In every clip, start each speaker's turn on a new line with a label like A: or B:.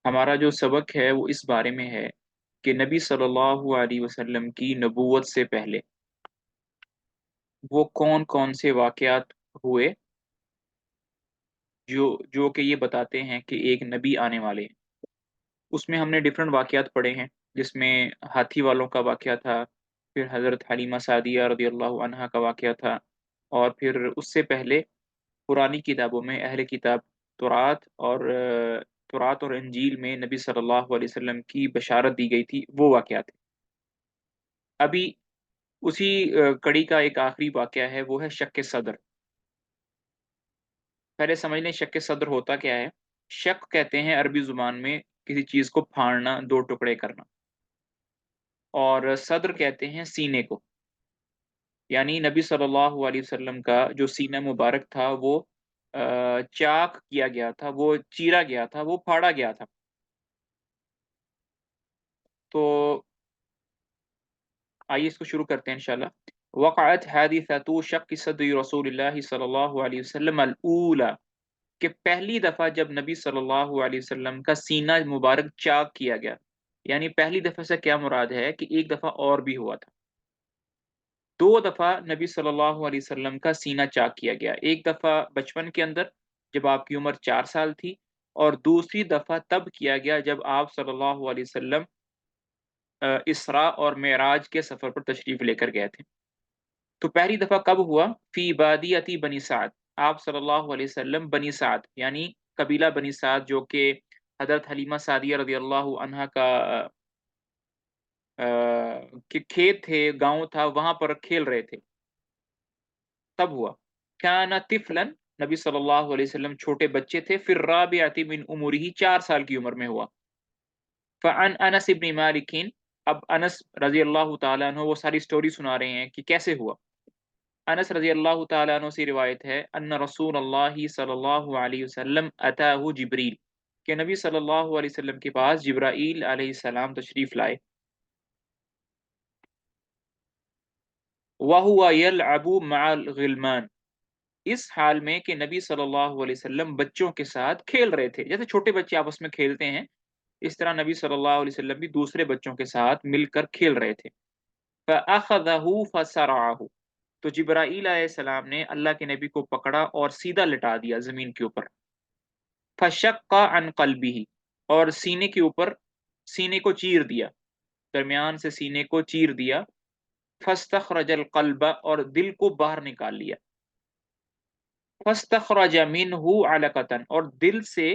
A: ہمارا جو سبق ہے وہ اس بارے میں ہے کہ نبی صلی اللہ علیہ وسلم کی نبوت سے پہلے وہ کون کون سے واقعات ہوئے جو کہ یہ بتاتے ہیں کہ ایک نبی آنے والے ہیں۔ اس میں ہم نے ڈفرنٹ واقعات پڑھے ہیں، جس میں ہاتھی والوں کا واقعہ تھا، پھر حضرت حلیمہ سعدیہ رضی اللہ عنہا کا واقعہ تھا، اور پھر اس سے پہلے پرانی کتابوں میں اہل کتاب تورات اور انجیل میں نبی صلی اللہ علیہ وسلم کی بشارت دی گئی تھی، وہ واقعات ہیں۔ ابھی اسی کڑی کا ایک آخری واقعہ ہے، وہ ہے شق صدر۔ پہلے سمجھ لیں شق صدر ہوتا کیا ہے۔ شق کہتے ہیں عربی زبان میں کسی چیز کو پھاڑنا، دو ٹکڑے کرنا، اور صدر کہتے ہیں سینے کو۔ یعنی نبی صلی اللہ علیہ وسلم کا جو سینہ مبارک تھا وہ چاک کیا گیا تھا، وہ چیرا گیا تھا، وہ پھاڑا گیا تھا۔ تو آئیے اس کو شروع کرتے ہیں انشاءاللہ۔ وقعت حادثۃ شق صدر رسول اللہ صلی اللہ علیہ وسلم الاولی، کہ پہلی دفعہ جب نبی صلی اللہ علیہ وسلم کا سینہ مبارک چاک کیا گیا، یعنی پہلی دفعہ سے کیا مراد ہے کہ ایک دفعہ اور بھی ہوا تھا۔ دو دفعہ نبی صلی اللہ علیہ وسلم کا سینہ چاک کیا گیا، ایک دفعہ بچپن کے اندر جب آپ کی عمر 4 سال تھی، اور دوسری دفعہ تب کیا گیا جب آپ صلی اللہ علیہ وسلم اسراء اور معراج کے سفر پر تشریف لے کر گئے تھے۔ تو پہلی دفعہ کب ہوا؟ فی بادیتی بنی سعد، آپ صلی اللہ علیہ وسلم بنی سعد یعنی قبیلہ بنی سعد جو کہ حضرت حلیمہ سعدیہ رضی اللہ عنہا کا کہ کھیت تھے، گاؤں تھا، وہاں پر کھیل رہے تھے، تب ہوا۔ کان طفلا، نبی صلی اللہ علیہ وسلم چھوٹے بچے تھے، پھر رابعۃ من عمرہ، 4 سال کی عمر میں ہوا۔ فعن انس بن مالک، اب انس رضی اللہ تعالیٰ عنہ وہ ساری سٹوری سنا رہے ہیں کہ کیسے ہوا۔ انس رضی اللہ تعالیٰ عنہ سے روایت ہے ان رسول اللہ صلی اللہ علیہ وسلم اتاہ جبریل، کہ نبی صلی اللہ علیہ وسلم کے پاس جبرائیل علیہ السلام تشریف لائے۔ وَهُوَ يَلْعَبُ مَعَ الْغِلْمَانِ، اس حال میں کہ نبی صلی اللہ علیہ وسلم بچوں کے ساتھ کھیل رہے تھے، جیسے چھوٹے بچے آپس میں کھیلتے ہیں اس طرح نبی صلی اللہ علیہ وسلم بھی دوسرے بچوں کے ساتھ مل کر کھیل رہے تھے۔ فَأَخَذَهُ فَسَرَعَهُ، تو جبرائیل علیہ السلام نے اللہ کے نبی کو پکڑا اور سیدھا لٹا دیا زمین کے اوپر۔ فَشَقَّ عَنْ قَلْبِهِ، اور سینے کے اوپر، سینے کو چیر دیا، درمیان سے سینے کو چیر دیا۔ فَاسْتَخْرَجَ الْقَلْبَ، اور دل کو باہر نکال لیا۔ فَاسْتَخْرَجَ مِنْهُ عَلَقَةً، اور دل سے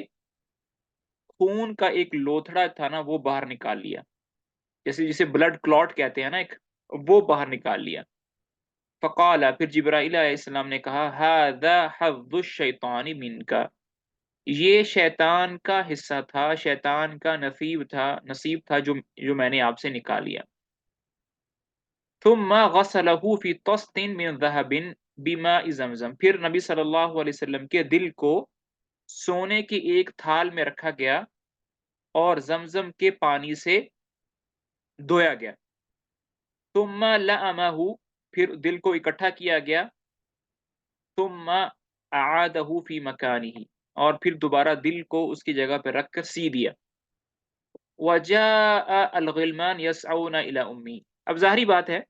A: خون کا ایک لوتھڑا تھا نا وہ باہر نکال لیا، جیسے جسے بلڈ کلوٹ کہتے ہیں نا ایک، وہ باہر نکال لیا۔ فقال، پھر جبرائیل علیہ السلام نے کہا ھذا حظ الشیطان منک، یہ شیطان کا حصہ تھا، شیطان کا نصیب تھا جو میں نے آپ سے نکال لیا۔ ثم غسلہ فی طست من ذہب بماء زمزم، پھر نبی صلی اللہ علیہ وسلم کے دل کو سونے کی ایک تھال میں رکھا گیا اور زمزم کے پانی سے دھویا گیا۔ ثم لأمہ، پھر دل کو اکٹھا کیا گیا۔ ثم اعادہ فی مکانہ، اور پھر دوبارہ دل کو اس کی جگہ پہ رکھ کر سی دیا۔ وجاء الغلمان یسعون الی امی، اب ظاہری بات ہے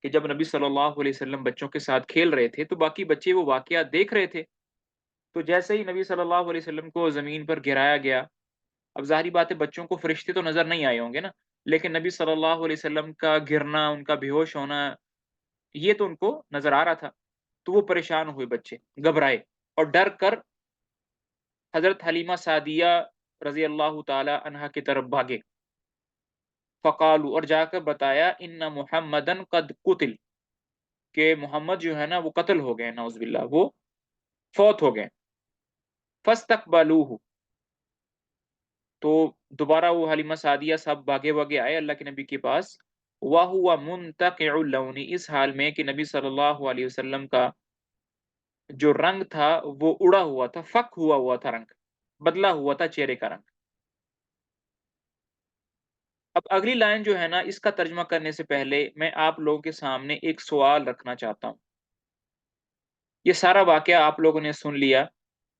A: کہ جب نبی صلی اللہ علیہ وسلم بچوں کے ساتھ کھیل رہے تھے تو باقی بچے وہ واقعات دیکھ رہے تھے، تو جیسے ہی نبی صلی اللہ علیہ وسلم کو زمین پر گرایا گیا، اب ظاہری بات ہے بچوں کو فرشتے تو نظر نہیں آئے ہوں گے نا، لیکن نبی صلی اللہ علیہ وسلم کا گرنا، ان کا بے ہوش ہونا، یہ تو ان کو نظر آ رہا تھا۔ تو وہ پریشان ہوئے، بچے گھبرائے اور ڈر کر حضرت حلیمہ سعدیہ رضی اللہ تعالی عنہا کی طرف بھاگے۔ فقالوا، اور جا کر بتایا ان محمدن قد قتل، کہ محمد جو ہے نا وہ قتل ہو گئے، نعوذ باللہ، وہ فوت ہو گئے۔ فاستقبلوہ، تو دوبارہ وہ حلیمہ سعدیہ صاحب بھاگے بھاگے آئے اللہ کے نبی کے پاس۔ وَهُوَ مُنْتَقِعُ اللَّوْنِ، اس حال میں کہ نبی صلی اللہ علیہ وسلم کا جو رنگ تھا وہ اڑا ہوا تھا، فک ہوا تھا، رنگ بدلا ہوا تھا چہرے کا رنگ۔ اب اگلی لائن جو ہے نا اس کا ترجمہ کرنے سے پہلے میں آپ لوگوں کے سامنے ایک سوال رکھنا چاہتا ہوں۔ یہ سارا واقعہ آپ لوگوں نے سن لیا،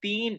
A: 3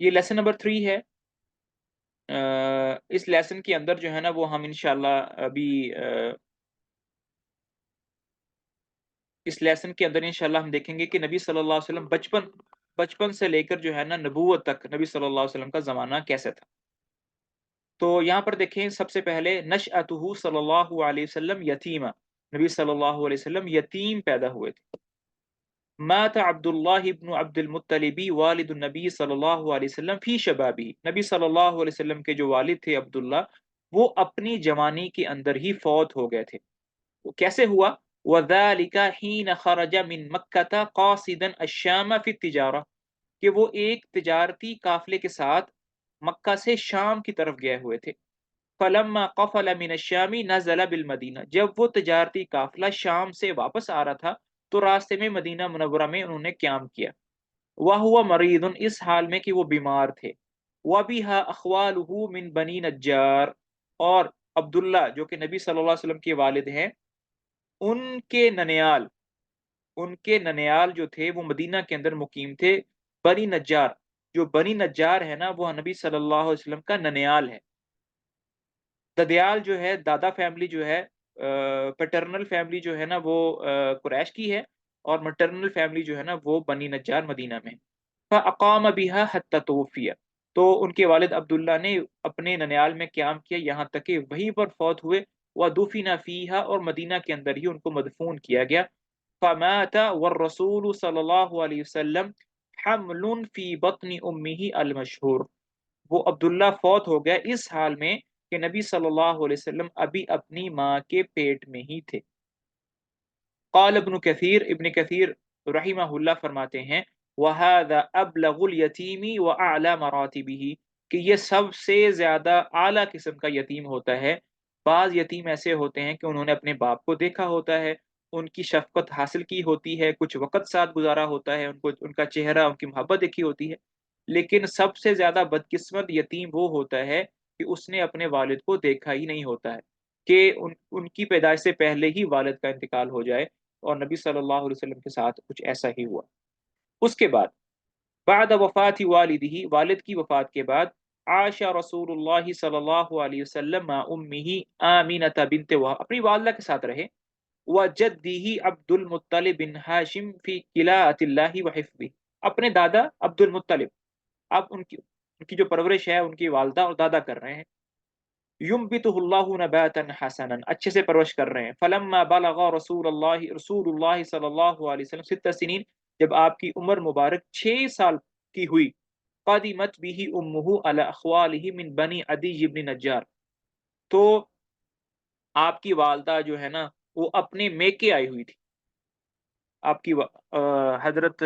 A: یہ لیسن نمبر 3 ہے۔ اس لیسن کے اندر جو ہے نا وہ ہم انشاءاللہ ابھی اس لیسن کے اندر انشاءاللہ ہم دیکھیں گے کہ نبی صلی اللہ علیہ وسلم بچپن سے لے کر جو ہے نا نبوت تک نبی صلی اللہ علیہ وسلم کا زمانہ کیسے تھا۔ تو یہاں پر دیکھیں سب سے پہلے نشأتہ صلی اللہ علیہ وسلم یتیمہ، نبی صلی اللہ علیہ وسلم یتیم پیدا ہوئے تھے۔ مات عبداللہ ابن عبد المطلب والد النبی صلی اللہ علیہ وسلم فی شبابی، نبی صلی اللہ علیہ وسلم کے جو والد تھے عبداللہ، وہ اپنی جوانی کے اندر ہی فوت ہو گئے تھے۔ وہ کیسے ہوا؟ وَذَلِكَ حِينَ خَرَجَ مِن مَكَّةَ قَاصِدًا الشَّامَ فِي التِّجَارَةِ، کہ وہ ایک تجارتی قافلے کے ساتھ مکہ سے شام کی طرف گئے ہوئے تھے۔ فَلَمَّا قَفَلَ مِنَ الشَّامِ نَزَلَ بِالْمَدِینَہ، جب وہ تجارتی قافلہ شام سے واپس آ رہا تھا تو راستے میں مدینہ منورہ میں انہوں نے قیام کیا۔ وَهُوَ مَرِیضٌ، اس حال میں کہ وہ بیمار تھے۔ وَبِهَا أَخْوَالُهُ مِن بَنِی نجار، اور عبداللہ جو کہ نبی صلی اللہ علیہ وسلم کے والد ہیں، ان کے ننیال جو تھے وہ مدینہ کے اندر مقیم تھے۔ بنی نجار، جو بنی نجار ہے نا وہ نبی صلی اللہ علیہ وسلم کا ننیال ہے۔ ددیال جو ہے دادا فیملی جو ہے، پیٹرنل فیملی جو ہے نا وہ قریش کی ہے، اور مٹرنل فیملی جو ہے نا وہ بنی نجار مدینہ میں۔ فاقام بها حتى توفی، تو ان کے والد عبداللہ نے اپنے ننیال میں قیام کیا یہاں تک کہ وہیں پر فوت ہوئے۔ ودفن فیہا، اور مدینہ کے اندر ہی ان کو مدفون کیا گیا۔ فمات والرسول صلی اللہ علیہ وسلم حمل فی بطن امہ المشہور، وہ عبداللہ فوت ہو گیا اس حال میں کہ نبی صلی اللہ علیہ وسلم ابھی اپنی ماں کے پیٹ میں ہی تھے۔ قال ابن کثیر، ابن کثیر رحمہ اللہ فرماتے ہیں وَهَذَا أَبْلَغُ الْيَتِيمِ وَأَعْلَى مَرَاتِبِهِ، کہ یہ سب سے زیادہ اعلیٰ قسم کا یتیم ہوتا ہے۔ بعض یتیم ایسے ہوتے ہیں کہ انہوں نے اپنے باپ کو دیکھا ہوتا ہے، ان کی شفقت حاصل کی ہوتی ہے، کچھ وقت ساتھ گزارا ہوتا ہے، ان کا چہرہ، ان کی محبت دیکھی ہوتی ہے، لیکن سب سے زیادہ بدقسمت یتیم وہ ہوتا ہے کہ اس نے اپنے والد کو دیکھا ہی نہیں ہوتا ہے، کہ ان کی پیدائش سے پہلے ہی والد کا انتقال ہو جائے، اور نبی صلی اللہ علیہ وسلم کے ساتھ کچھ ایسا ہی ہوا۔ اس کے بعد بعد وفات والدہ، والد کی وفات کے بعد، عاش رسول اللہ صلی اللہ علیہ وسلم مع امہ آمینۃ بنت وہب، اپنی والدہ کے ساتھ رہے۔ وجدہ عبد المطلب بن ہاشم فی کلاۃ اللہ وحفظہ، اپنے دادا عبد المطلب، اب ان کی جو پرورش ہے ان کی والدہ اور دادا کر رہے ہیں۔ ينبتہ اللہ نباتا حسنا، اچھے سے پرورش کر رہے ہیں۔ فلما بلغ رسول اللہ صلی اللہ علیہ وسلم 6 سنین، جب آپ کی عمر مبارک 6 سال کی ہوئی، قدمت به امہ علی اخوالہ من بنی عدی بن نجار، تو آپ کی والدہ جو ہے نا وہ اپنے میکے آئی ہوئی تھی۔ آپ کی حضرت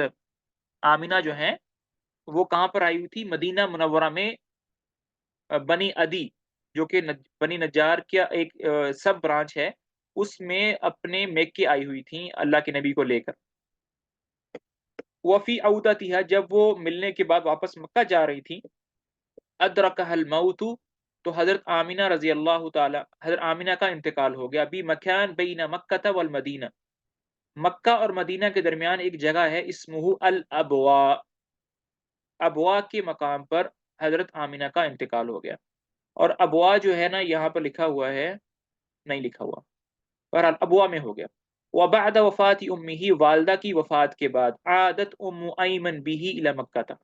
A: آمینہ جو ہیں وہ کہاں پر آئی ہوئی تھی؟ مدینہ منورہ میں، بنی عدی جو کہ بنی نجار کا ایک سب برانچ ہے، اس میں اپنے میکے آئی ہوئی تھیں اللہ کے نبی کو لے کر۔ وفی عودتها، جب وہ ملنے کے بعد واپس مکہ جا رہی تھی، ادرکہ الموت، تو حضرت آمینہ رضی اللہ تعالی، حضرت آمینہ کا انتقال ہو گیا۔ بھی مکان بین مکہ والمدینہ، مکہ اور مدینہ کے درمیان ایک جگہ ہے اسمہ الابواء، ابوا کے مقام پر حضرت آمینہ کا انتقال ہو گیا۔ اور ابوا جو ہے نا یہاں پر لکھا ہوا ہے، نہیں لکھا ہوا، بہرحال ابوا میں ہو گیا۔ وبعد وفات امہ، والدہ کی وفات کے بعد، عادت ام ایمن بھی الی مکہ تھا،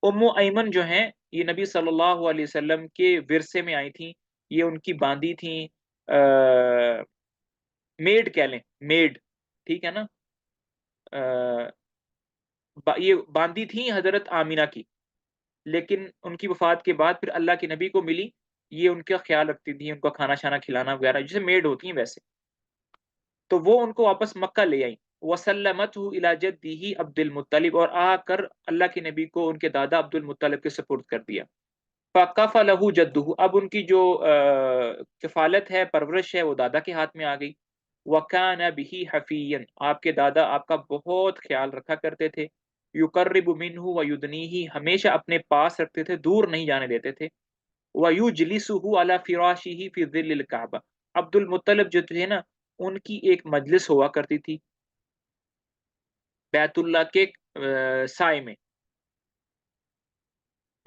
A: ام ایمن جو ہیں یہ نبی صلی اللہ علیہ وسلم کے ورثے میں آئی تھیں، یہ ان کی باندی تھیں، میڈ کہہ لیں، میڈ، ٹھیک ہے نا، یہ باندی تھیں حضرت آمینہ کی، لیکن ان کی وفات کے بعد پھر اللہ کے نبی کو ملی، یہ ان کا خیال رکھتی تھیں، ان کو کھانا شانا کھلانا وغیرہ، جیسے میڈ ہوتی ہیں ویسے، تو وہ ان کو واپس مکہ لے آئیں۔ وسلمتہ الی جدہ عبد المطلب، اور آ کر اللہ کے نبی کو ان کے دادا عبد المطلب کے سپرد کر دیا۔ فکفلہ جدہ، اب ان کی جو کفالت ہے، پرورش ہے، وہ دادا کے ہاتھ میں آ گئی۔ وکان بہ حفیا، آپ کے دادا آپ کا بہت خیال رکھا کرتے تھے۔ یقرب منہ ویدنیہ، ہمیشہ اپنے پاس رکھتے تھے، دور نہیں جانے دیتے تھے۔ ویجلسہ علی فراشہ فی ظل الکعبہ، عبد المطلب جو تھے نا ان کی ایک مجلس ہوا کرتی تھی بیت اللہ کے سائے میں،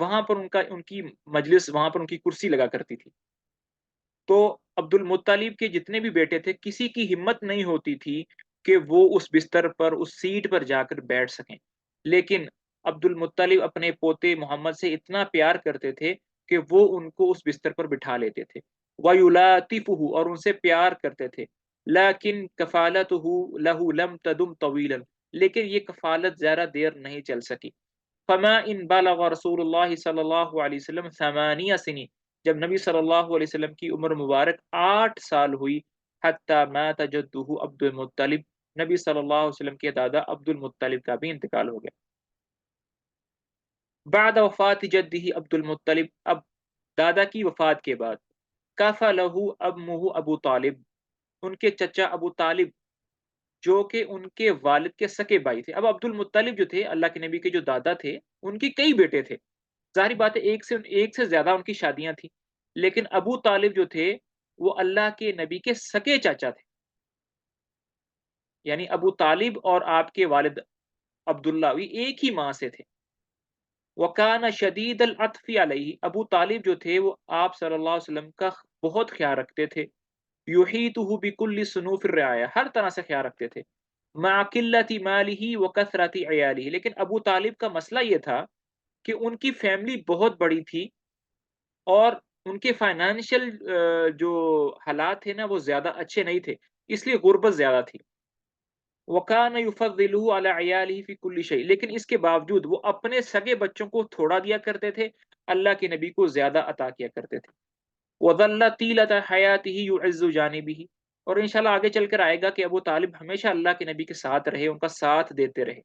A: وہاں پر ان کی مجلس، وہاں پر ان کی کرسی لگا کرتی تھی۔ تو عبد المطلب کے جتنے بھی بیٹے تھے، کسی کی ہمت نہیں ہوتی تھی کہ وہ اس بستر پر، اس سیٹ پر جا کر بیٹھ سکیں، لیکن عبد المطلب اپنے پوتے محمد سے اتنا پیار کرتے تھے کہ وہ ان کو اس بستر پر بٹھا لیتے تھے، وَيُلَاطِفُهُ، اور ان سے پیار کرتے تھے، لیکن کفالتہ لہ لم تدم طویلا، لیکن یہ کفالت زیادہ دیر نہیں چل سکی۔ فما ان بالغ رسول اللہ صلی اللہ علیہ وسلم 8 سنین، جب نبی صلی اللہ علیہ وسلم کی عمر مبارک 8 سال ہوئی، حتی مات جدہ عبد المطلب، نبی صلی اللہ علیہ وسلم کے دادا عبد المطلب کا بھی انتقال ہو گیا۔ بعد وفات جدہ عبد المطلب، اب دادا کی وفات کے بعد، کفلہ امہ ابو طالب، ان کے چچا ابو طالب جو کہ ان کے والد کے سکے بھائی تھے۔ اب عبد المطلب جو تھے، اللہ کے نبی کے جو دادا تھے، ان کی کئی بیٹے تھے، ظاہری بات ہے ایک سے زیادہ ان کی شادیاں تھیں، لیکن ابو طالب جو تھے وہ اللہ کے نبی کے سکے چاچا تھے، یعنی ابو طالب اور آپ کے والد عبداللہ بھی ایک ہی ماں سے تھے۔ وکان شدید العطف علیہ، ابو طالب جو تھے وہ آپ صلی اللہ علیہ وسلم کا بہت خیال رکھتے تھے، یحیطہ بکل صنوف الرعایا، ہر طرح سے خیال رکھتے تھے، مع قلت مالہ وکثرت عیالہ، لیکن ابو طالب کا مسئلہ یہ تھا کہ ان کی فیملی بہت بڑی تھی اور ان کے فائنانشل جو حالات تھے نا وہ زیادہ اچھے نہیں تھے، اس لیے غربت زیادہ تھی۔ وَكَانَ يُفَضِّلُهُ عَلَى عِيَالِهِ فِي كُلِّ شَيْءٍ، لیکن اس کے باوجود وہ اپنے سگے بچوں کو تھوڑا دیا کرتے تھے، اللہ کے نبی کو زیادہ عطا کیا کرتے تھے۔ وَظَلَّ طِيلَةَ حَيَاتِهِ يُعِزُّ جَانِبِهِ، اور انشاءاللہ آگے چل کر آئے گا کہ ابو طالب ہمیشہ اللہ کے نبی کے ساتھ رہے، ان کا ساتھ دیتے رہے،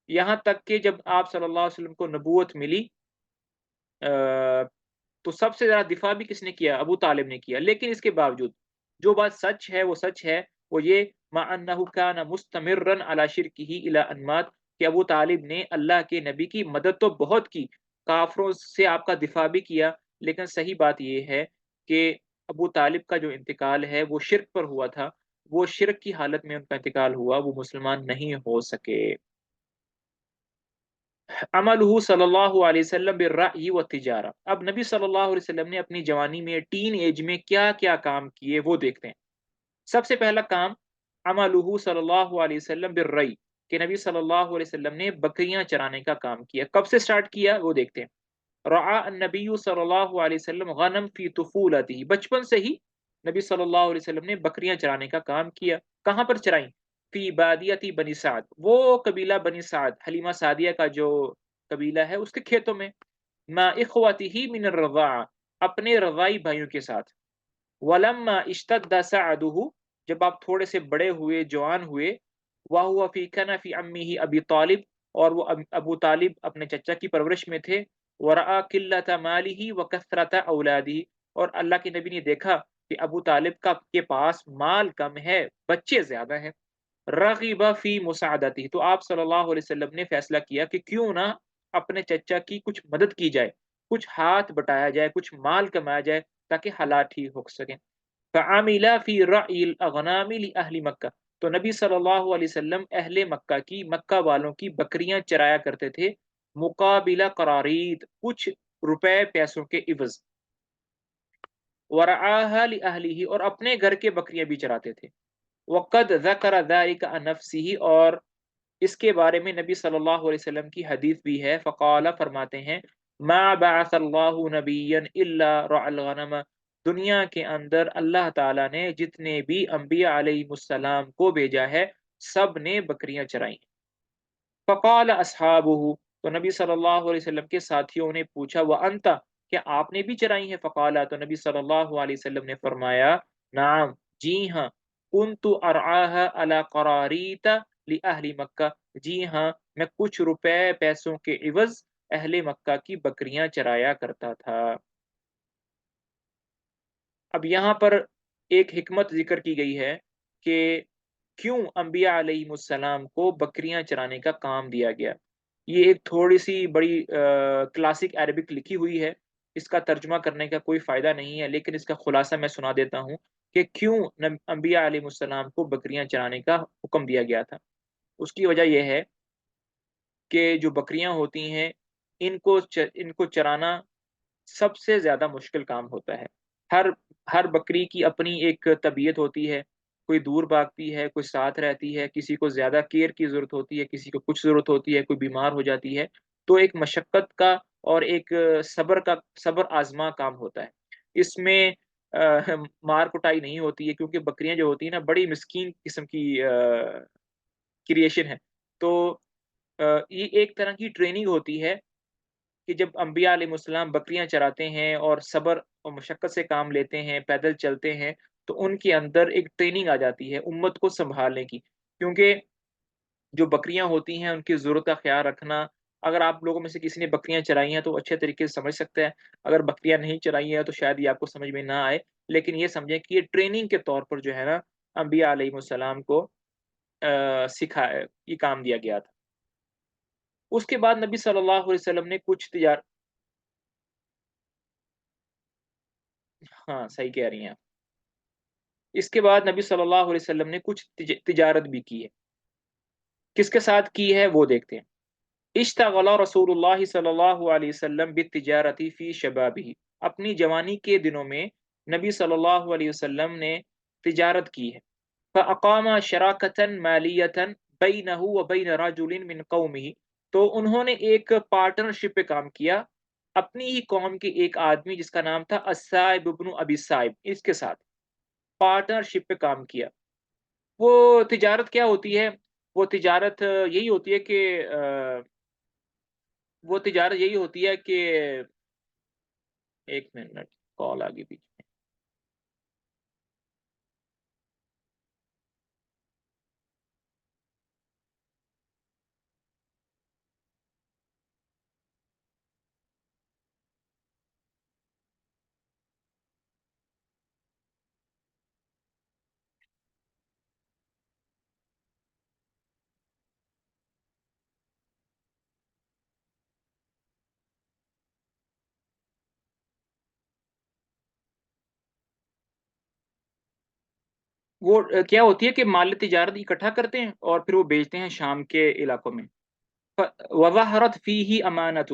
A: یہاں تک کہ جب آپ صلی اللہ علیہ وسلم کو نبوت ملی تو سب سے زیادہ دفاع بھی کس نے کیا؟ ابو طالب نے کیا، لیکن اس کے باوجود جو بات سچ ہے وہ سچ ہے، وہ یہ مع انہ کان مستمرا علی شرکہ الی ان مات، کہ ابو طالب نے اللہ کے نبی کی مدد تو بہت کی، کافروں سے آپ کا دفاع بھی کیا، لیکن صحیح بات یہ ہے کہ ابو طالب کا جو انتقال ہے وہ شرک پر ہوا تھا، وہ شرک کی حالت میں ان کا انتقال ہوا، وہ مسلمان نہیں ہو سکے۔ عملہ صلی اللہ علیہ وسلم بالرأی والتجارہ، اب نبی صلی اللہ علیہ وسلم نے اپنی جوانی میں، ٹین ایج میں کیا کیا کام کیے وہ دیکھتے ہیں۔ سب سے پہلا کام عملہ صلی اللہ علیہ وسلم بالرأی، کہ نبی صلی اللہ علیہ وسلم نے بکریاں چرانے کا کام کیا۔ کب سے سٹارٹ کیا وہ دیکھتے ہیں۔ رعا النبی صلی اللہ علیہ وسلم غنم فی طفولتہ، بچپن سے ہی نبی صلی اللہ علیہ وسلم نے بکریاں چرانے کا کام کیا۔ کہاں پر چرائیں؟ فی بادیتی بنی سعد، وہ قبیلہ بنی سعد، حلیمہ سعدیہ کا جو قبیلہ ہے اس کے کھیتوں میں، ما اخوتہ من الرضاعہ، اپنے رضائی بھائیوں کے ساتھ۔ ولما اشتد سعدہ، جب آپ تھوڑے سے بڑے ہوئے، جوان ہوئے، وہو فی کنف عمہ ابی طالب، اور وہ ابو طالب اپنے چچا کی پرورش میں تھے، ورآ قلت مالہ وکثرت اولادہ، اور اللہ کے نبی نے دیکھا کہ ابو طالب کا کے پاس مال کم ہے، بچے زیادہ ہیں، رغب فی مساعدتہ، تو آپ صلی اللہ علیہ وسلم نے فیصلہ کیا کہ کیوں نہ اپنے چچا کی کچھ مدد کی جائے، کچھ ہاتھ بٹایا جائے، کچھ مال کمایا جائے تاکہ حالات ٹھیک ہو سکیں۔ فعمل فی رعی الاغنام لاہل مکہ، تو نبی صلی اللہ علیہ وسلم اہل مکہ کی، مکہ والوں کی بکریاں چرایا کرتے تھے، مقابلہ قرارید، کچھ روپے پیسوں کے عوض، ورعاها لأهله، اور اپنے گھر کے بکریاں بھی چراتے تھے۔ وقد ذکر ذلك عن نفسه، اور اس کے بارے میں نبی صلی اللہ علیہ وسلم کی حدیث بھی ہے، فقال، فرماتے ہیں، ما بعث اللہ نبیا الا رعى الغنم، دنیا کے اندر اللہ تعالیٰ نے جتنے بھی انبیاء علیہ السلام کو بھیجا ہے سب نے بکریاں چرائیں۔ فقال اصحابہ، تو نبی صلی اللہ علیہ وسلم کے ساتھیوں نے پوچھا، وانت، کیا آپ نے بھی چرائی ہیں؟ فقال، تو نبی صلی اللہ علیہ وسلم نے فرمایا، نعم، جی ہاں، کنت ارعاها علی قراریت لأہل مکہ، جی ہاں، میں کچھ روپے پیسوں کے عوض اہل مکہ کی بکریاں چرایا کرتا تھا۔ اب یہاں پر ایک حکمت ذکر کی گئی ہے کہ کیوں انبیاء علیہ السلام کو بکریاں چرانے کا کام دیا گیا۔ یہ ایک تھوڑی سی بڑی کلاسک عربک لکھی ہوئی ہے، اس کا ترجمہ کرنے کا کوئی فائدہ نہیں ہے، لیکن اس کا خلاصہ میں سنا دیتا ہوں کہ کیوں انبیاء علیہ السلام کو بکریاں چرانے کا حکم دیا گیا تھا۔ اس کی وجہ یہ ہے کہ جو بکریاں ہوتی ہیں ان کو چرانا سب سے زیادہ مشکل کام ہوتا ہے۔ ہر ہر بکری کی اپنی ایک طبیعت ہوتی ہے، کوئی دور بھاگتی ہے، کوئی ساتھ رہتی ہے، کسی کو زیادہ کیئر کی ضرورت ہوتی ہے، کسی کو کچھ ضرورت ہوتی ہے، کوئی بیمار ہو جاتی ہے، تو ایک مشقت کا اور ایک صبر آزما کام ہوتا ہے۔ اس میں مار کٹائی نہیں ہوتی ہے، کیونکہ بکریاں جو ہوتی ہیں نا بڑی مسکین قسم کی کریشن ہے۔ تو یہ ایک طرح کی ٹریننگ ہوتی ہے کہ جب انبیاء علیہ السلام بکریاں چراتے ہیں اور صبر اور مشقت سے کام لیتے ہیں، پیدل چلتے ہیں، تو ان کے اندر ایک ٹریننگ آ جاتی ہے امت کو سنبھالنے کی۔ کیونکہ جو بکریاں ہوتی ہیں ان کی ضرورت کا خیال رکھنا، اگر آپ لوگوں میں سے کسی نے بکریاں چرائی ہیں تو وہ اچھے طریقے سے سمجھ سکتا ہے، اگر بکریاں نہیں چرائی ہیں تو شاید یہ آپ کو سمجھ میں نہ آئے، لیکن یہ سمجھیں کہ یہ ٹریننگ کے طور پر جو ہے نا انبیاء علیہ السلام کو سکھایا، یہ کام دیا گیا تھا۔ اس کے بعد نبی صلی اللہ علیہ وسلم نے کچھ ہاں صحیح کہہ رہی ہیں آپ۔ اس کے بعد نبی صلی اللہ علیہ وسلم نے کچھ تجارت بھی کی ہے، کس کے ساتھ کی ہے وہ دیکھتے ہیں۔ اشتغل رسول اللہ صلی اللہ علیہ وسلم بالتجارتی فی شبابہ، اپنی جوانی کے دنوں میں نبی صلی اللہ علیہ وسلم نے تجارت کی ہے۔ فاقام شراکۃ مالیۃ بینہ وبین رجل من قومہ، تو انہوں نے ایک پارٹنرشپ پہ کام کیا اپنی ہی قوم کے ایک آدمی جس کا نام تھا السائب ابن ابی السائب، اس کے ساتھ پارٹنرشپ پہ کام کیا۔ وہ تجارت کیا ہوتی ہے؟ وہ تجارت یہی ہوتی ہے کہ وہ تجارت یہی ہوتی ہے کہ ایک منٹ کال آ گئی پیچھے۔ وہ کیا ہوتی ہے کہ مال تجارت اکٹھا کرتے ہیں اور پھر وہ بیچتے ہیں شام کے علاقوں میں۔ وظہرت فیہ امانتہ،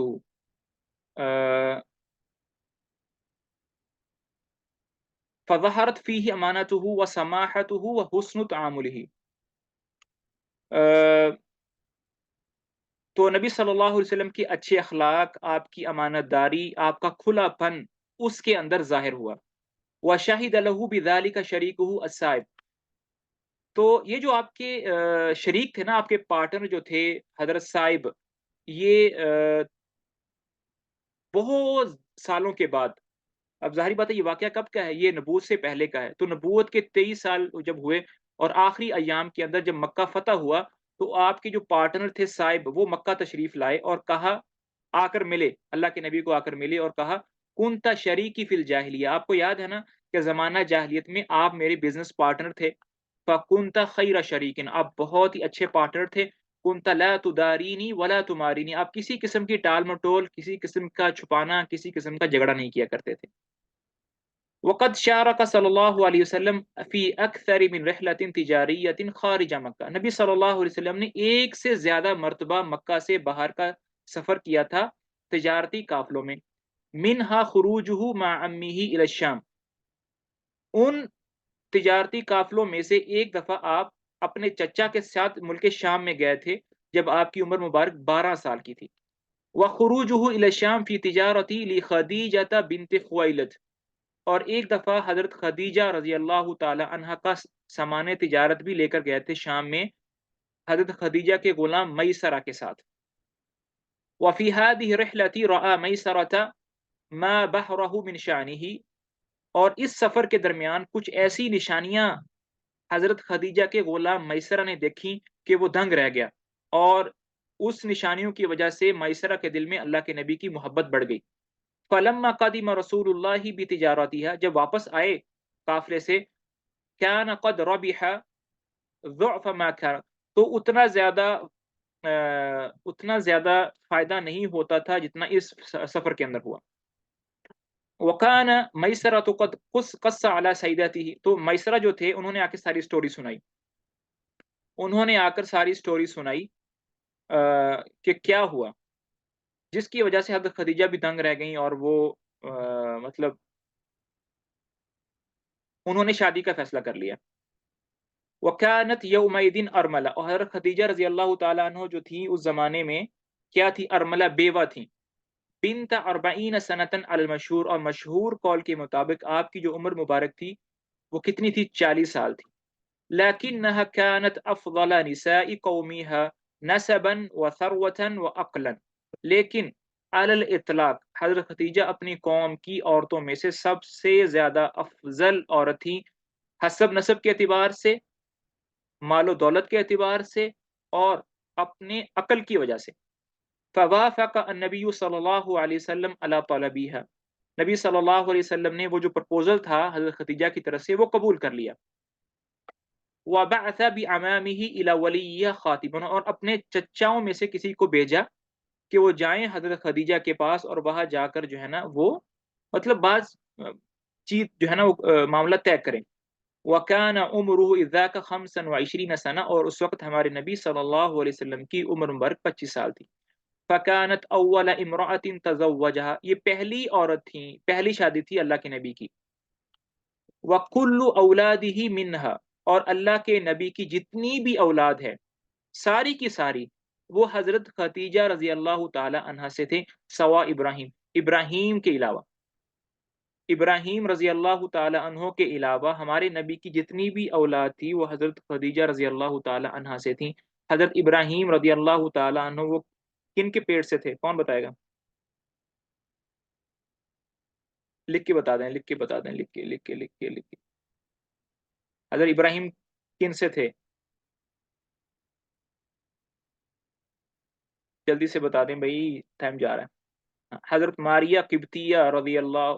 A: فظہرت فیہ امانتہ وسماحتہ وحسن تعاملہ، تو نبی صلی اللہ علیہ وسلم کی اچھے اخلاق، آپ کی امانت داری، آپ کا کھلا پن اس کے اندر ظاہر ہوا۔ وشہد لہ بذلک شریکہ السائب، تو یہ جو آپ کے شریک تھے نا، آپ کے پارٹنر جو تھے حضرت صائب، یہ بہت سالوں کے بعد، اب ظاہری بات ہے یہ واقعہ کب کا ہے؟ یہ نبوت سے پہلے کا ہے، تو نبوت کے 23 سال جب ہوئے اور آخری ایام کے اندر جب مکہ فتح ہوا، تو آپ کے جو پارٹنر تھے صائب، وہ مکہ تشریف لائے اور کہا، آ کر ملے اللہ کے نبی کو، آ کر ملے اور کہا کنت شریکی فی الجاہلیہ، آپ کو یاد ہے نا کہ زمانہ جاہلیت میں آپ میرے بزنس پارٹنر تھے۔ فکنت خیر شریکن، آپ بہت ہی اچھے پارٹنر تھے۔ کنت لا تدارینی ولا تمارینی، آپ کسی قسم کی ٹال مٹول، کسی قسم کا چھپانا، کسی قسم کا جھگڑا نہیں کیا کرتے تھے۔ وقد شارک صلی اللہ علیہ وسلم فی اکثر من رحلۃ تجاریۃ خارج مکہ، نبی صلی اللہ علیہ وسلم نے ایک سے زیادہ مرتبہ مکہ سے باہر کا سفر کیا تھا تجارتی قافلوں میں۔ منہا خروجہ مع عمہ الی الشام، ان تجارتی قافلوں میں سے ایک دفعہ آپ اپنے چچا کے ساتھ ملک شام میں گئے تھے جب آپ کی عمر مبارک 12 سال کی تھی۔ وخروجہ الی الشام فی تجارتی لخدیجہ بنت خویلد، اور ایک دفعہ حضرت خدیجہ رضی اللہ تعالی عنہا کا سامان تجارت بھی لے کر گئے تھے شام میں حضرت خدیجہ کے غلام میسرہ کے ساتھ۔ وفی هذه الرحلة رأى میسرة ما بحرہ من شانہ، اور اس سفر کے درمیان کچھ ایسی نشانیاں حضرت خدیجہ کے غلام میسرہ نے دیکھی کہ وہ دنگ رہ گیا، اور اس نشانیوں کی وجہ سے میسرہ کے دل میں اللہ کے نبی کی محبت بڑھ گئی۔ فلما قدم رسول اللہ بتجارتها، جب واپس آئے قافلے سے، كان قد ربح ضعف ما كان، تو اتنا زیادہ فائدہ نہیں ہوتا تھا جتنا اس سفر کے اندر ہوا۔ وکان میسرہ تو قد قص علی سیدته، تو میسرہ جو تھے انہوں نے آ کے ساری سٹوری سنائی، انہوں نے آ کر ساری سٹوری سنائی کہ کیا ہوا۔ جس کی وجہ سے حضرت خدیجہ بھی دنگ رہ گئیں، اور وہ مطلب انہوں نے شادی کا فیصلہ کر لیا۔ وَكَانَتْ يَوْمَئِذٍ أَرْمَلَةً، اور حضرت خدیجہ رضی اللہ تعالیٰ عنہ جو تھی اس زمانے میں کیا تھی؟ ارملہ، بیوہ تھیں۔ بنت 40 سنتن المشہور، اور مشہور قول کے مطابق آپ کی جو عمر مبارک تھی وہ کتنی تھی؟ 40 سال تھی۔ لكنها كانت افضل نساء قومها نسبا وثروة وعقلا، لیکن علی الاطلاق حضرت خدیجہ اپنی قوم کی عورتوں میں سے سب سے زیادہ افضل عورت تھی، حسب نسب کے اعتبار سے، مال و دولت کے اعتبار سے، اور اپنے عقل کی وجہ سے۔ فوافق النبی صلی اللہ علیہ وسلم علی طلبها، نبی صلی اللہ علیہ وسلم نے وہ جو پرپوزل تھا حضرت خدیجہ کی طرف سے وہ قبول کر لیا۔ وبعث بعمامه الى ولی خاطبا، اور اپنے چچاؤں میں سے کسی کو بھیجا کہ وہ جائیں حضرت خدیجہ کے پاس اور وہاں جا کر جو ہے نا وہ مطلب بعض چیز جو ہے نا وہ معاملہ طے کریں۔ وكان عمره اذ ذاك 25 سنہ، اور اس وقت ہمارے نبی صلی اللہ علیہ وسلم کی عمر مبارک 25 سال تھی۔ فكانت اول امرأة تزوجها، یہ پہلی عورت تھی، پہلی شادی تھی اللہ کے نبی کی۔ وَكُلُّ أَوْلَادِهِ مِنْهَا، اور اللہ کے نبی کی جتنی بھی اولاد ہے ساری کی ساری وہ حضرت خدیجہ رضی اللہ تعالی عنہا سے تھے، سوا ابراہیم، ابراہیم کے علاوہ، ابراہیم رضی اللہ تعالی عنہ کے علاوہ ہمارے نبی کی جتنی بھی اولاد تھی وہ حضرت خدیجہ رضی اللہ تعالی عنہا سے تھیں۔ حضرت ابراہیم رضی اللہ تعالی عنہ وہ کن کے پیٹ سے تھے؟ کون بتائے گا؟ لکھ کے بتا دیں، لکھ کے بتا دیں، لکھ کے۔ حضرت ابراہیم کن سے تھے؟ جلدی سے بتا دیں بھائی، ٹائم جا رہا ہے۔ حضرت ماریہ قبطیہ رضی اللہ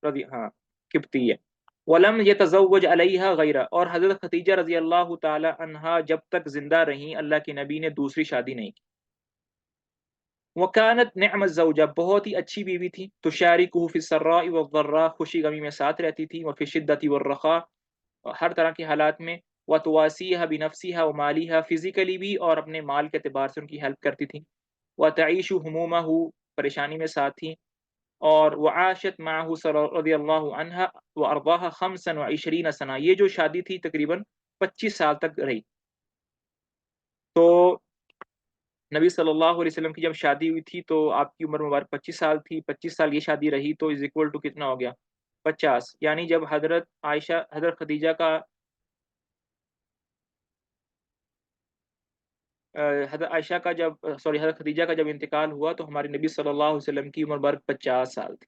A: رضی ہاں قبطیہ۔ ولم یتزوج علیہا غیرہ، اور حضرت خدیجہ رضی اللہ تعالی عنہا جب تک زندہ رہیں اللہ کے نبی نے دوسری شادی نہیں کی۔ وکانت نعم الزوجہ، بہت ہی اچھی بیوی تھی، تشارکہ فی السراء والضراء، خوشی غمی میں ساتھ رہتی تھی، وفی الشدۃ والرخاء، ہر طرح کے حالات میں، وتواسیہا بنفسہا ومالیہا، فزیکلی بھی اور اپنے مال کے اعتبار سے ان کی ہیلپ کرتی تھی، وتعیش ہمومہ، پریشانی میں ساتھ تھی، اور وعاشت معہ رضی اللہ عنہ وارضاہ 25 سنہ، یہ جو شادی تھی تقریباً 25 سال تک رہی۔ تو نبی صلی اللہ علیہ وسلم کی جب شادی ہوئی تھی تو آپ کی عمر مبارک 25 سال تھی، 25 سال یہ شادی رہی تو از اکول ٹو کتنا ہو گیا؟ 50، یعنی جب حضرت عائشہ حضرت خدیجہ کا حضرت عائشہ کا جب حضرت خدیجہ کا جب انتقال ہوا تو ہمارے نبی صلی اللہ علیہ وسلم کی عمر مبارک 50 سال تھی۔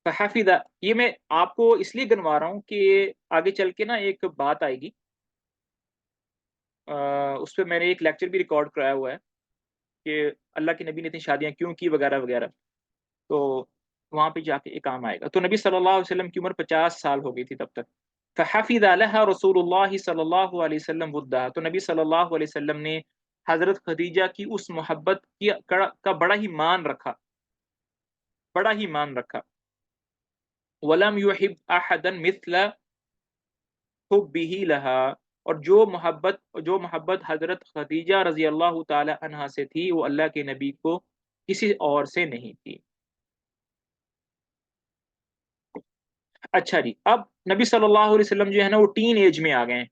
A: فحفظ، یہ میں آپ کو اس لیے گنوا رہا ہوں کہ آگے چل کے نا ایک بات آئے گی، اس پہ میں نے ایک لیکچر بھی ریکارڈ کرایا ہوا ہے کہ اللہ کے نبی نے اتنی شادیاں کیوں کی وغیرہ وغیرہ، تو وہاں پہ جا کے ایک کام آئے گا۔ تو نبی صلی اللہ علیہ وسلم کی عمر 50 سال ہو گئی تھی تب تک۔ فحفظ لها رسول اللہ صلی اللہ علیہ وسلم ودها، تو نبی صلی اللہ علیہ وسلم نے حضرت خدیجہ کی اس محبت کا بڑا ہی مان رکھا، بڑا ہی مان رکھا۔ ولم يحب احدا مثل حبه لها، اور جو محبت حضرت خدیجہ رضی اللہ تعالی عنہا سے تھی وہ اللہ کے نبی کو کسی اور سے نہیں تھی۔ اچھا جی، اب نبی صلی اللہ علیہ وسلم جو ہے نا وہ ٹین ایج میں آ گئے ہیں،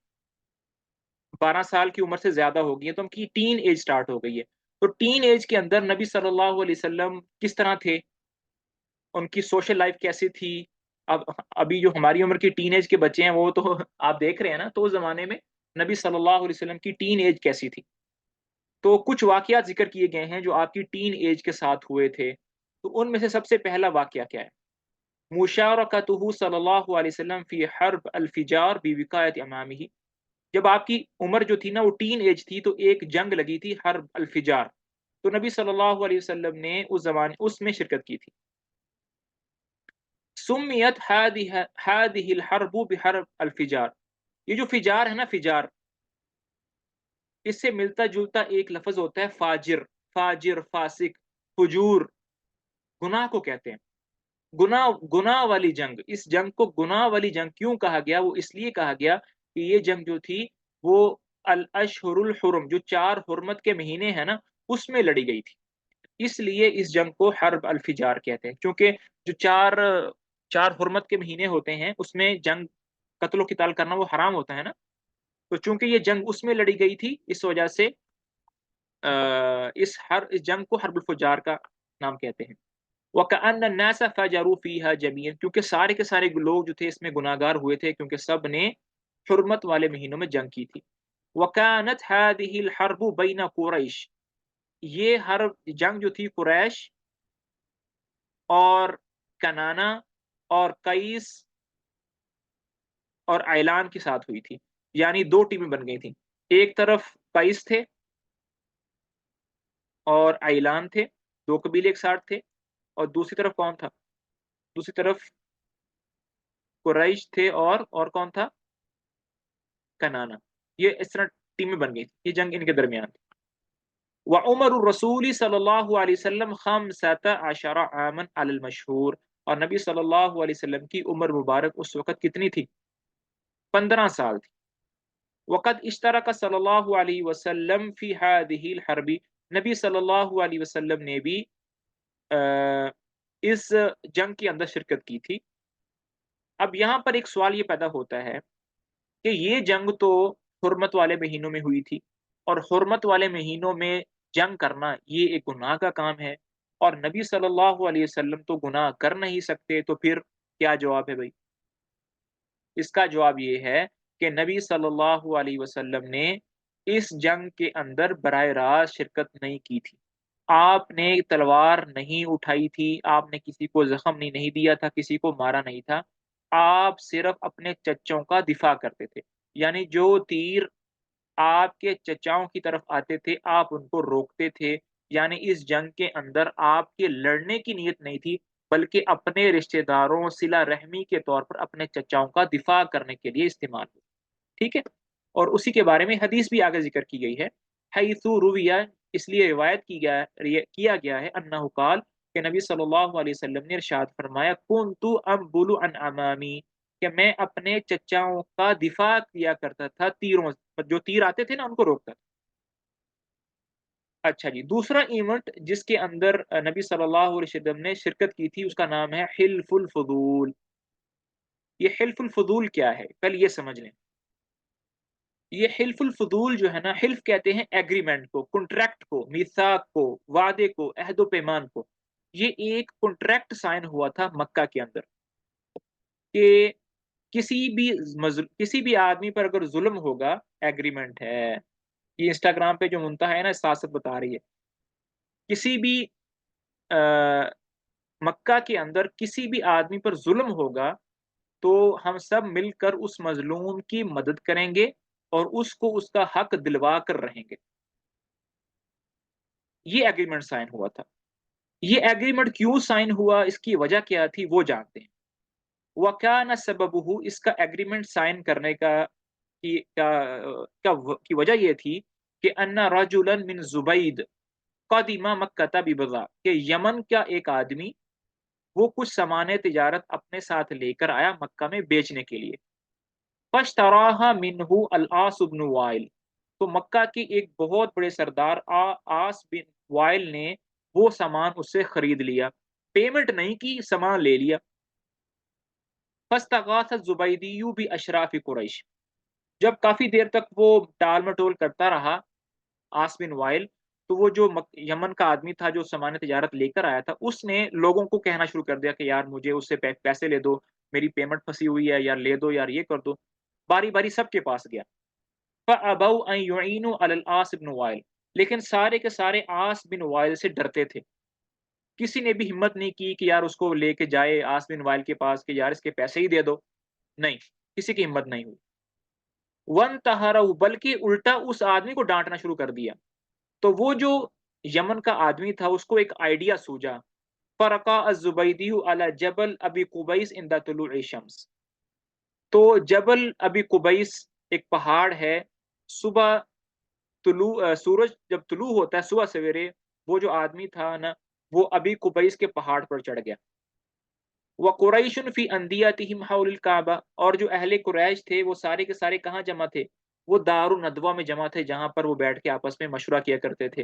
A: 12 سال کی عمر سے زیادہ ہو گئی ہے تو ان کی ٹین ایج سٹارٹ ہو گئی ہے۔ تو ٹین ایج کے اندر نبی صلی اللہ علیہ وسلم کس طرح تھے، ان کی سوشل لائف کیسی تھی؟ اب ابھی جو ہماری عمر کی ٹین ایج کے بچے ہیں وہ تو آپ دیکھ رہے ہیں نا، تو اس زمانے میں نبی صلی اللہ علیہ وسلم کی ٹین ایج کیسی تھی؟ تو کچھ واقعات ذکر کیے گئے ہیں جو آپ کی ٹین ایج کے ساتھ ہوئے تھے، تو ان میں سے سب سے پہلا واقعہ کیا ہے؟ مشارکتہ صلی اللہ علیہ وسلم فی حرب الفجار بوقایت امامہ، جب آپ کی عمر جو تھی نا وہ ٹین ایج تھی تو ایک جنگ لگی تھی حرب الفجار، تو نبی صلی اللہ علیہ وسلم نے اس میں شرکت کی تھی۔ سمیت هذه الحرب بحرب الفجار، یہ جو فجار ہے نا، فجار اس سے ملتا جلتا ایک لفظ ہوتا ہے فاجر، فاجر، فاسق، فجور، گناہ کو کہتے ہیں، گناہ والی جنگ۔ اس جنگ کو گناہ والی جنگ کیوں کہا گیا؟ وہ اس لیے کہا گیا کہ یہ جنگ جو تھی وہ الاشہر الحرم، جو 4 حرمت کے مہینے ہیں نا اس میں لڑی گئی تھی، اس لیے اس جنگ کو حرب الفجار کہتے ہیں، کیونکہ جو چار چار حرمت کے مہینے ہوتے ہیں اس میں جنگ قتل و قتال کرنا وہ حرام ہوتا ہے نا، تو چونکہ یہ جنگ اس میں لڑی گئی تھی اس وجہ سے اس جنگ کو حرب الفجار کا نام کہتے ہیں۔ وَكَأَنَّ النَّاسَ فَجَرُوا فِيهَا جَمِيعًا، کیونکہ سارے کے سارے لوگ جو تھے اس میں گناہگار ہوئے تھے، کیونکہ سب نے حرمت والے مہینوں میں جنگ کی تھی۔ وَكَانَتْ هَذِهِ الْحَرْبُ بَيْنَ قُرَيْش، یہ حرب جنگ جو تھی قریش اور کنانا اور قیس اور اعلان کے ساتھ ہوئی تھی، یعنی دو ٹیمیں بن گئی تھیں، ایک طرف قیس تھے اور اعلان تھے، دو قبیلے ایک ساتھ تھے، اور دوسری طرف کون تھا؟ دوسری طرف قریش تھے اور کون تھا؟ کنانا۔ یہ اس طرح ٹیمیں بن گئی، یہ جنگ ان کے درمیان تھی۔ وعمر الرسول صلی اللہ علیہ وسلم 15 عاما علی المشہور، اور نبی صلی اللہ علیہ وسلم کی عمر مبارک اس وقت کتنی تھی؟ 15 سال تھی۔ وقد اشترک صلی اللہ علیہ وسلم فی هذه الحرب، نبی صلی اللہ علیہ وسلم نے بھی اس جنگ کے اندر شرکت کی تھی۔ اب یہاں پر ایک سوال یہ پیدا ہوتا ہے کہ یہ جنگ تو حرمت والے مہینوں میں ہوئی تھی، اور حرمت والے مہینوں میں جنگ کرنا یہ ایک گناہ کا کام ہے، اور نبی صلی اللہ علیہ وسلم تو گناہ کر نہیں سکتے، تو پھر کیا جواب ہے بھائی؟ اس کا جواب یہ ہے کہ نبی صلی اللہ علیہ وسلم نے اس جنگ کے اندر براہ راست شرکت نہیں کی تھی، آپ نے تلوار نہیں اٹھائی تھی، آپ نے کسی کو زخم نہیں دیا تھا، کسی کو مارا نہیں تھا، آپ صرف اپنے چچوں کا دفاع کرتے تھے، یعنی جو تیر آپ کے چچاؤں کی طرف آتے تھے آپ ان کو روکتے تھے، یعنی اس جنگ کے اندر آپ کے لڑنے کی نیت نہیں تھی، بلکہ اپنے رشتہ داروں صلہ رحمی کے طور پر اپنے چچاؤں کا دفاع کرنے کے لیے استعمال ہوئی، ٹھیک ہے؟ اور اسی کے بارے میں حدیث بھی آگے ذکر کی گئی ہے، حیث رویہ، اس لیے روایت کیا گیا ہے، انہ قال، کہ نبی صلی اللہ علیہ وسلم نے ارشاد فرمایا، کنت انبل عن امامی، کہ میں اپنے چچاؤں کا دفاع کیا کرتا تھا تیروں، جو تیر آتے تھے نا ان کو روکتا تھا۔ اچھا جی، دوسرا ایونٹ جس کے اندر نبی صلی اللہ علیہ وسلم نے شرکت کی تھی اس کا نام ہے حلف الفضول۔ یہ حلف الفضول کیا ہے پہلے یہ سمجھ لیں۔ یہ حلف الفضول جو ہے نا، حلف کہتے ہیں ایگریمنٹ کو، کنٹریکٹ کو، میثاق کو، وعدے کو، عہد و پیمان کو۔ یہ ایک کنٹریکٹ سائن ہوا تھا مکہ کے اندر کہ کسی بھی آدمی پر اگر ظلم ہوگا، ایگریمنٹ ہے یہ، انسٹاگرام پہ جو منتہا ہے نا سیاست بتا رہی ہے، کسی بھی مکہ کے اندر کسی بھی آدمی پر ظلم ہوگا تو ہم سب مل کر اس مظلوم کی مدد کریں گے اور اس کو اس کا حق دلوا کر رہیں گے۔ یہ ایگریمنٹ سائن ہوا تھا۔ یہ ایگریمنٹ کیوں سائن ہوا، اس کی وجہ کیا تھی وہ جانتے ہیں۔ وَكَانَ سَبَبُهُ، اس کا ایگریمنٹ سائن کرنے کی وجہ یہ تھی کہ ان رجلا من زبید قدم مکہ ببضاع، کہ یمن کا ایک آدمی وہ کچھ سامان تجارت اپنے ساتھ لے کر آیا مکہ میں بیچنے کے لیے، فاشتراها منه العاص بن وائل، تو مکہ کے ایک بہت بڑے سردار عاص بن وائل نے وہ سامان اس سے خرید لیا، پیمنٹ نہیں کی، سامان لے لیا۔ فاستغاث الزبیدی باشراف قریش، جب کافی دیر تک وہ ٹال مٹول کرتا رہا عاص بن وائل، تو وہ جو یمن کا آدمی تھا جو سامان تجارت لے کر آیا تھا، اس نے لوگوں کو کہنا شروع کر دیا کہ یار مجھے اس سے پیسے لے دو، میری پیمنٹ پھنسی ہوئی ہے، یار لے دو، یار یہ کر دو، باری باری سب کے پاس گیا۔ فَأَبَوْا أَن يُعِينُوا عَلَى الْعَاصِ بْنِ وائل، لیکن سارے کے سارے عاص بن وائل سے ڈرتے تھے، کسی نے بھی ہمت نہیں کی کہ یار اس کو لے کے جائے عاص بن وائل کے پاس کہ یار اس کے پیسے ہی دے دو، نہیں، کسی کی ہمت نہیں ہوئی۔ وَانْتَهَرَوْا، بلکہ الٹا اس آدمی کو ڈانٹنا شروع کر دیا، تو وہ جو یمن کا آدمی تھا اس کو ایک آئیڈیا سوجا، فرقا الزبیدی علی جبل ابی قبیس عند طلوع الشمس، تو جبل ابی قبیس ایک پہاڑ ہے، صبح سورج جب طلوع ہوتا ہے صبح سویرے، وہ جو آدمی تھا نا وہ ابی قبیس کے پہاڑ پر چڑھ گیا۔ وقریش فی اندیتہم حول الکعبہ، اور جو اہل قریش تھے وہ سارے کے سارے کہاں جمع تھے؟ وہ دار الندوہ میں جمع تھے، جہاں پر وہ بیٹھ کے آپس میں مشورہ کیا کرتے تھے۔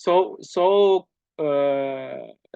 A: 100 100